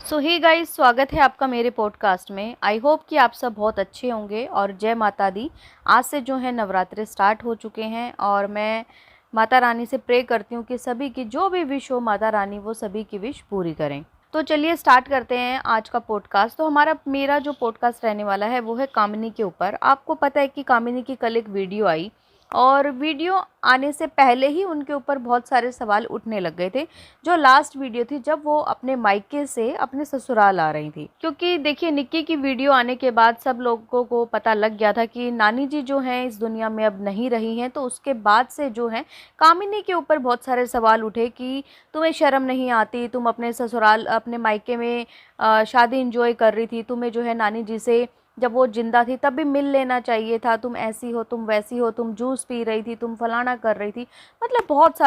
सो ही guys, स्वागत है आपका मेरे पॉडकास्ट में। आई होप कि आप सब बहुत अच्छे होंगे और जय माता दी। आज से जो है नवरात्रि स्टार्ट हो चुके हैं और मैं माता रानी से प्रे करती हूँ कि सभी की जो भी विश हो माता रानी वो सभी की विश पूरी करें। तो चलिए स्टार्ट करते हैं आज का पॉडकास्ट। तो मेरा जो पॉडकास्ट रहने वाला है वो है कामिनी के ऊपर। आपको पता है कि कामिनी की कल एक वीडियो आई और वीडियो आने से पहले ही उनके ऊपर बहुत सारे सवाल उठने लग गए थे। जो लास्ट वीडियो थी जब वो अपने मायके से अपने ससुराल आ रही थी, क्योंकि देखिए निक्की की वीडियो आने के बाद सब लोगों को पता लग गया था कि नानी जी जो हैं इस दुनिया में अब नहीं रही हैं। तो उसके बाद से जो है कामिनी के ऊपर बहुत सारे सवाल उठे कि तुम्हें शर्म नहीं आती, तुम अपने ससुराल अपने मायके में शादी इंजॉय कर रही थी, तुम्हें जो है नानी जी से जब वो जिंदा थी तब भी मिल लेना चाहिए था, तुम ऐसी हो, तुम वैसी हो, तुम जूस पी रही थी, तुम फलाना कर रही थी। मतलब बहुत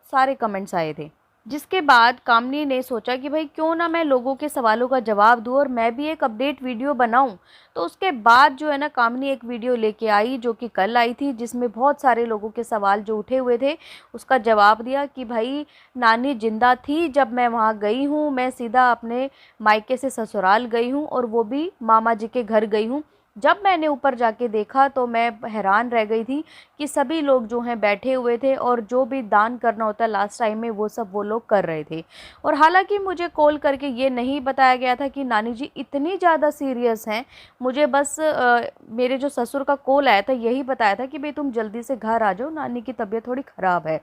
सारे कमेंट्स आए थे। जिसके बाद कामनी ने सोचा कि भाई क्यों ना मैं लोगों के सवालों का जवाब दूं और मैं भी एक अपडेट वीडियो बनाऊं। तो उसके बाद जो है ना कामनी एक वीडियो लेके आई जो कि कल आई थी, जिसमें बहुत सारे लोगों के सवाल जो उठे हुए थे उसका जवाब दिया कि भाई नानी जिंदा थी जब मैं वहाँ गई हूँ, मैं सीधा अपने मायके से ससुराल गई हूँ और वो भी मामा जी के घर गई हूँ। जब मैंने ऊपर जाके देखा तो मैं हैरान रह गई थी कि सभी लोग जो हैं बैठे हुए थे और जो भी दान करना होता है लास्ट टाइम में वो सब वो लोग कर रहे थे। और हालांकि मुझे कॉल करके ये नहीं बताया गया था कि नानी जी इतनी ज़्यादा सीरियस हैं। मुझे बस मेरे जो ससुर का कॉल आया था यही बताया था कि भाई तुम जल्दी से घर आ जाओ, नानी की तबीयत थोड़ी ख़राब है।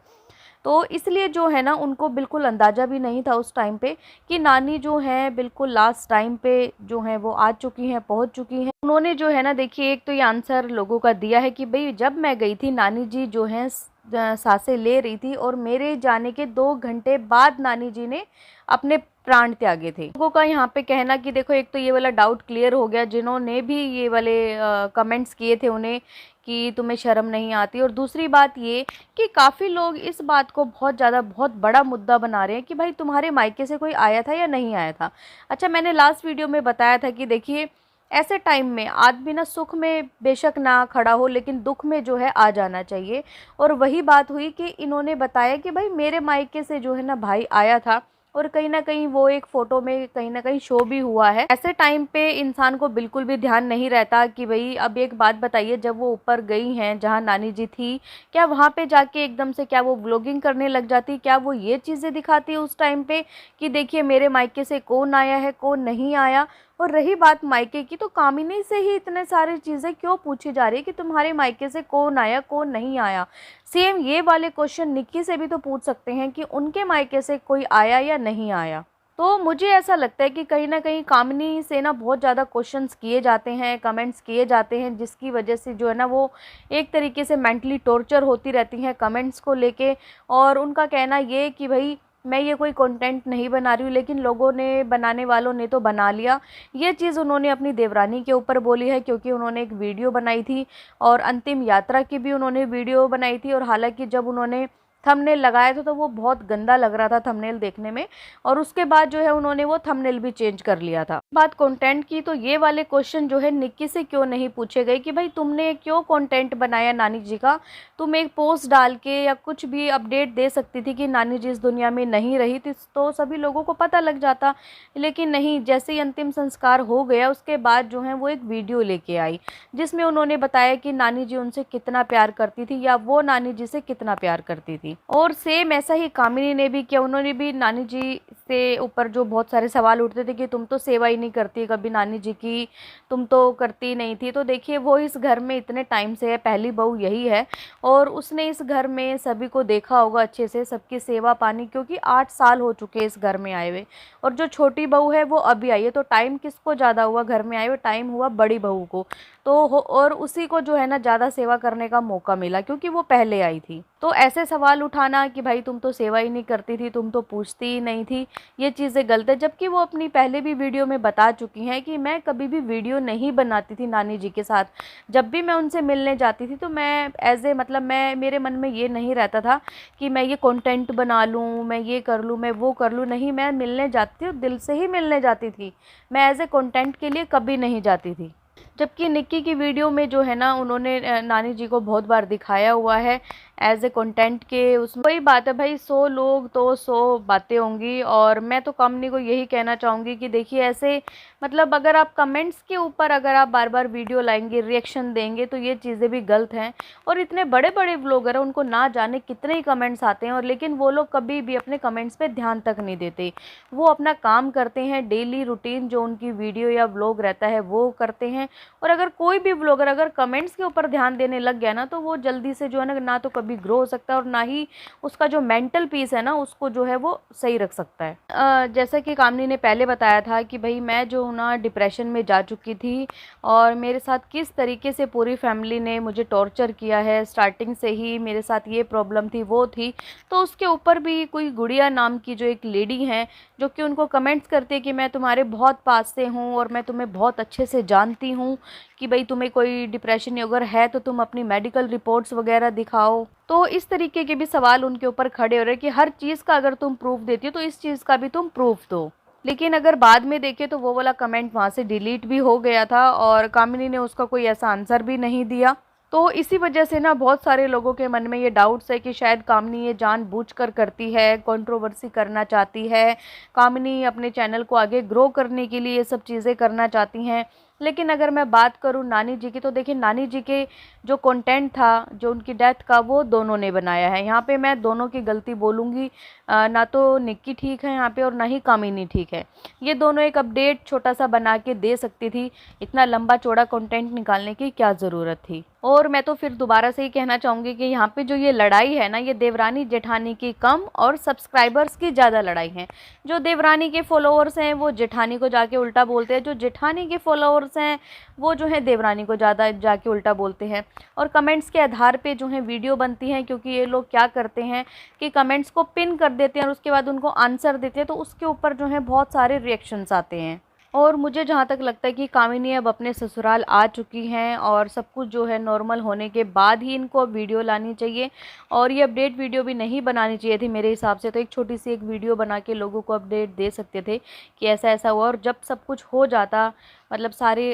तो इसलिए जो है ना उनको बिल्कुल अंदाज़ा भी नहीं था उस टाइम पे कि नानी जो है बिल्कुल लास्ट टाइम पे जो है वो आ चुकी हैं, पहुंच चुकी हैं। उन्होंने जो है ना देखिए एक तो ये आंसर लोगों का दिया है कि भाई जब मैं गई थी नानी जी जो है सांसें ले रही थी और मेरे जाने के 2 घंटे बाद नानी जी ने अपने प्राण त्यागे थे। लोगों का यहाँ पे कहना कि देखो एक तो ये वाला डाउट क्लियर हो गया, जिन्होंने भी ये वाले कमेंट्स किए थे उन्हें कि तुम्हें शर्म नहीं आती। और दूसरी बात ये कि काफ़ी लोग इस बात को बहुत बड़ा मुद्दा बना रहे हैं कि भाई तुम्हारे मायके से कोई आया था या नहीं आया था। अच्छा, मैंने लास्ट वीडियो में बताया था कि देखिए ऐसे टाइम में आदमी ना सुख में बेशक ना खड़ा हो लेकिन दुख में जो है आ जाना चाहिए। और वही बात हुई कि इन्होंने बताया कि भाई मेरे मायके से जो है ना भाई आया था और कहीं ना कहीं वो एक फ़ोटो में कहीं ना कहीं शो भी हुआ है। ऐसे टाइम पे इंसान को बिल्कुल भी ध्यान नहीं रहता कि भाई अब एक बात बताइए, जब वो ऊपर गई हैं जहाँ नानी जी थी, क्या वहाँ पे जाके एकदम से क्या वो व्लॉगिंग करने लग जाती? क्या वो ये चीज़ें दिखाती उस टाइम पे कि देखिए मेरे मायके से कौन आया है कौन नहीं आया? और रही बात मायके की, तो कामिनी से ही इतने सारी चीज़ें क्यों पूछी जा रही है कि तुम्हारे मायके से कौन आया कौन नहीं आया? सेम ये वाले क्वेश्चन निक्की से भी तो पूछ सकते हैं कि उनके मायके से कोई आया या नहीं आया। तो मुझे ऐसा लगता है कि कहीं ना कहीं कामिनी से ना बहुत ज़्यादा क्वेश्चंस किए जाते हैं, कमेंट्स किए जाते हैं, जिसकी वजह से जो है ना वो एक तरीके से मेंटली टॉर्चर होती रहती हैं कमेंट्स को लेके। और उनका कहना ये कि भाई मैं ये कोई कंटेंट नहीं बना रही हूँ, लेकिन लोगों ने, बनाने वालों ने तो बना लिया। ये चीज़ उन्होंने अपनी देवरानी के ऊपर बोली है क्योंकि उन्होंने एक वीडियो बनाई थी और अंतिम यात्रा की भी उन्होंने वीडियो बनाई थी। और हालांकि जब उन्होंने थंबनेल लगाया था तो वो बहुत गंदा लग रहा था थंबनेल देखने में, और उसके बाद जो है उन्होंने वो थंबनेल भी चेंज कर लिया था। बात कंटेंट की, तो ये वाले क्वेश्चन जो है निक्की से क्यों नहीं पूछे गए कि भाई तुमने क्यों कंटेंट बनाया नानी जी का? तुम एक पोस्ट डाल के या कुछ भी अपडेट दे सकती थी कि नानी जी इस दुनिया में नहीं रही थी तो सभी लोगों को पता लग जाता। लेकिन नहीं, जैसे ही अंतिम संस्कार हो गया उसके बाद जो है वो एक वीडियो लेके आई जिसमें उन्होंने बताया कि नानी जी उनसे कितना प्यार करती थी या वो नानी जी से कितना प्यार करती थी। और सेम ऐसा ही कामिनी ने भी किया। उन्होंने भी नानी जी से ऊपर जो बहुत सारे सवाल उठते थे कि तुम तो सेवा ही नहीं करती कभी नानी जी की, तुम तो करती नहीं थी। तो देखिए वो इस घर में इतने टाइम से है, पहली बहू यही है और उसने इस घर में सभी को देखा होगा अच्छे से, सबकी सेवा पानी, क्योंकि 8 साल हो चुके हैं इस घर में आए हुए। और जो छोटी बहू है वो अभी आई है, तो टाइम किसको ज़्यादा हुआ घर में आए हुए? टाइम हुआ बड़ी बहू को। और उसी को जो है ना ज़्यादा सेवा करने का मौका मिला क्योंकि वो पहले आई थी। तो ऐसे सवाल उठाना कि भाई तुम तो सेवा ही नहीं करती थी, तुम तो पूछती ही नहीं थी, ये चीज़ें गलत है। जबकि वो अपनी पहले भी वीडियो में बता चुकी हैं कि मैं कभी भी वीडियो नहीं बनाती थी नानी जी के साथ। जब भी मैं उनसे मिलने जाती थी तो मैं मतलब मैं, मेरे मन में ये नहीं रहता था कि मैं ये कंटेंट बना लूँ, मैं ये कर लूँ, मैं वो कर लूँ। नहीं, मैं मिलने जाती थी और दिल से ही मिलने जाती थी। मैं एज ए कंटेंट के लिए कभी नहीं जाती थी। जबकि निक्की की वीडियो में जो है ना उन्होंने नानी जी को बहुत बार दिखाया हुआ है एज ए कंटेंट के। उसमें वही बात है भाई, 100 लोग तो 100 बातें होंगी। और मैं तो कंपनी को यही कहना चाहूँगी कि देखिए ऐसे मतलब अगर आप कमेंट्स के ऊपर अगर आप बार बार वीडियो लाएंगे, रिएक्शन देंगे, तो ये चीज़ें भी गलत हैं। और इतने बड़े बड़े व्लॉगर हैं, उनको ना जाने कितने ही कमेंट्स आते हैं, और लेकिन वो लोग कभी भी अपने कमेंट्स पे ध्यान तक नहीं देते। वो अपना काम करते हैं, डेली रूटीन जो उनकी वीडियो या व्लॉग रहता है वो करते हैं। और अगर कोई भी व्लॉगर अगर कमेंट्स के ऊपर ध्यान देने लग गया ना, तो वो जल्दी से जो है ना तो कभी ग्रो हो सकता है और ना ही उसका जो मेंटल पीस है ना उसको जो है वो सही रख सकता है। जैसा कि कामनी ने पहले बताया था कि भाई मैं जो हूँ ना डिप्रेशन में जा चुकी थी, और मेरे साथ किस तरीके से पूरी फैमिली ने मुझे टॉर्चर किया है, स्टार्टिंग से ही मेरे साथ ये प्रॉब्लम थी वो थी। तो उसके ऊपर भी कोई गुड़िया नाम की जो एक लेडी है, जो कि उनको कमेंट्स करती है कि मैं तुम्हारे बहुत पास से हूँ और मैं तुम्हें बहुत अच्छे से जानती हूँ कि भाई तुम्हें कोई डिप्रेशन अगर है तो तुम अपनी मेडिकल रिपोर्ट्स वगैरह दिखाओ। तो इस तरीके के भी सवाल उनके ऊपर खड़े हो रहे हैं कि हर चीज़ का अगर तुम प्रूफ देती हो तो इस चीज़ का भी तुम प्रूफ दो। लेकिन अगर बाद में देखें तो वो वाला कमेंट वहाँ से डिलीट भी हो गया था और कामिनी ने उसका कोई ऐसा आंसर भी नहीं दिया। तो इसी वजह से ना बहुत सारे लोगों के मन में ये डाउट्स है कि शायद कामिनी ये जानबूझकर करती है, कंट्रोवर्सी करना चाहती है, कामिनी अपने चैनल को आगे ग्रो करने के लिए ये सब चीज़ें करना चाहती हैं। लेकिन अगर मैं बात करूं नानी जी की, तो देखिए नानी जी के जो कंटेंट था, जो उनकी डेथ का, वो दोनों ने बनाया है। यहाँ पे मैं दोनों की गलती बोलूँगी, ना तो निक्की ठीक है यहाँ पे और ना ही कामिनी ठीक है। ये दोनों एक अपडेट छोटा सा बना के दे सकती थी, इतना लंबा चौड़ा कंटेंट निकालने की क्या ज़रूरत थी। और मैं तो फिर दोबारा से ही कहना चाहूँगी कि यहाँ पे जो ये लड़ाई है ना, ये देवरानी जेठानी की कम और सब्सक्राइबर्स की ज़्यादा लड़ाई है। जो देवरानी के फॉलोअर्स हैं वो जेठानी को जाके उल्टा बोलते हैं, जो जेठानी के फॉलोअर्स हैं वो जो है देवरानी को ज़्यादा जाके उल्टा बोलते हैं। और कमेंट्स के आधार पे जो है वीडियो बनती हैं, क्योंकि ये लोग क्या करते हैं कि कमेंट्स को पिन कर देते हैं और उसके बाद उनको आंसर देते हैं, तो उसके ऊपर जो है बहुत सारे रिएक्शंस आते हैं। और मुझे जहाँ तक लगता है कि कामिनी अब अपने ससुराल आ चुकी हैं और सब कुछ जो है नॉर्मल होने के बाद ही इनको अब वीडियो लानी चाहिए। और ये अपडेट वीडियो भी नहीं बनानी चाहिए थी मेरे हिसाब से। तो एक छोटी सी एक वीडियो बना के लोगों को अपडेट दे सकते थे कि ऐसा ऐसा हुआ, और जब सब कुछ हो जाता, मतलब सारे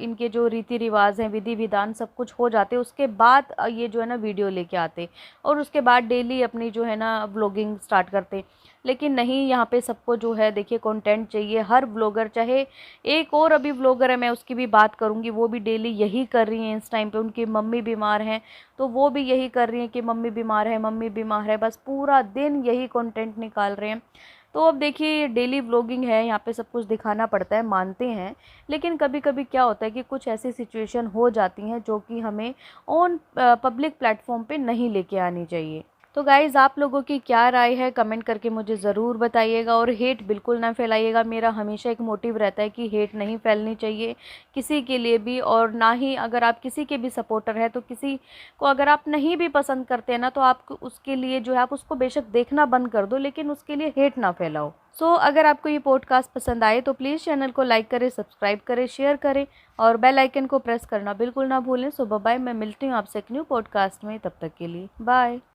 इनके जो रीति रिवाज हैं, विधि विधान सब कुछ हो जाते, उसके बाद ये जो है ना वीडियो लेके आते और उसके बाद डेली अपनी जो है ना व्लॉगिंग स्टार्ट करते। लेकिन नहीं, यहाँ पे सबको जो है देखिए कंटेंट चाहिए। हर व्लॉगर, चाहे एक और अभी व्लॉगर है, मैं उसकी भी बात करूँगी, वो भी डेली यही कर रही हैं। इस टाइम पे उनकी मम्मी बीमार हैं तो वो भी यही कर रही हैं कि मम्मी बीमार है, मम्मी बीमार है, बस पूरा दिन यही कंटेंट निकाल रहे हैं। तो अब देखिए ये डेली व्लॉगिंग है, यहाँ पे सब कुछ दिखाना पड़ता है, मानते हैं। लेकिन कभी कभी क्या होता है कि कुछ ऐसी सिचुएशन हो जाती हैं जो कि हमें ऑन पब्लिक प्लेटफॉर्म पे नहीं लेके आनी चाहिए। तो गाइज़, आप लोगों की क्या राय है कमेंट करके मुझे ज़रूर बताइएगा। और हेट बिल्कुल ना फैलाइएगा। मेरा हमेशा एक मोटिव रहता है कि हेट नहीं फैलनी चाहिए किसी के लिए भी, और ना ही अगर आप किसी के भी सपोर्टर हैं तो किसी को अगर आप नहीं भी पसंद करते हैं ना, तो आप उसके लिए जो है आप उसको बेशक देखना बंद कर दो, लेकिन उसके लिए हेट ना फैलाओ। सो अगर आपको ये पॉडकास्ट पसंद आए तो प्लीज़ चैनल को लाइक करें, सब्सक्राइब करें, शेयर करें और बेल आइकन को प्रेस करना बिल्कुल ना भूलें। सो बाय, मैं मिलती हूँ आपसे एक न्यू पॉडकास्ट में। तब तक के लिए बाय।